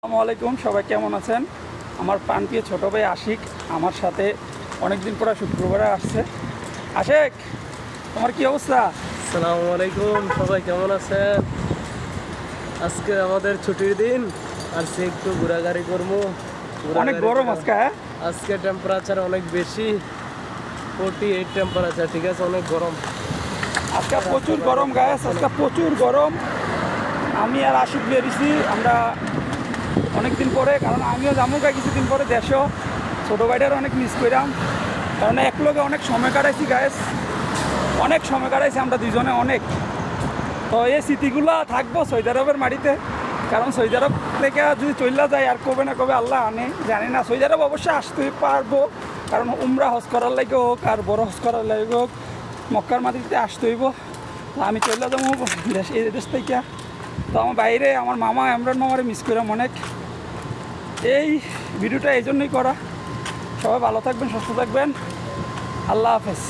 আসসালামু আলাইকুম, সবাই কেমন আছেন? আমার প্রাণপ্রিয় ছোটো ভাই আশিক আমার সাথে অনেক দিন পরে শুক্রবারে আসছে। আশিক, তোমার কি অবস্থা? আসসালামু আলাইকুম, সবাই কেমন আছেন? আজকে আমাদের ছুটির দিন, আর সে একটু ঘোরাঘুরি করবো। অনেক গরম আজকে, হ্যাঁ? আজকে টেম্পারেচার অনেক বেশি, 48 টেম্পারেচার, ঠিক আছে, অনেক গরম। আজকে প্রচুর গরম গায়ে, আজকে প্রচুর গরম। আমি আর আশিক বেরিয়েছি আমরা অনেক দিন পরে, কারণ আমিও যাবো কিছুদিন পরে দেশও। ছোটো ভাইটার অনেক মিস করলাম, কারণ এক লোকে অনেক সময় কাটাইছি গায়েস, অনেক সময় কাটাইছি আমরা দুজনে অনেক। তো এই স্মৃতিগুলো থাকবো সৌদি আরবের মাটিতে, কারণ সৌদি আরব থেকে যদি চলে যায় আর কবে না কবে আল্লাহ আনে জানি না। সৌদি আরব অবশ্যই আসতে পারবো, কারণ উমরা হজ করার লাগে হোক আর বড় হজ করার লাগে হোক মক্কার মাটিতে আসতে হইব। তো আমি চলে যাবো এই দেশ থেকে। তো আমার বাইরে আমার মামা এমরান মামারে মিস করলাম অনেক। এই ভিডিওটা এই জন্যই করা। সবাই ভালো থাকবেন, সুস্থ থাকবেন, আল্লাহ হাফেজ।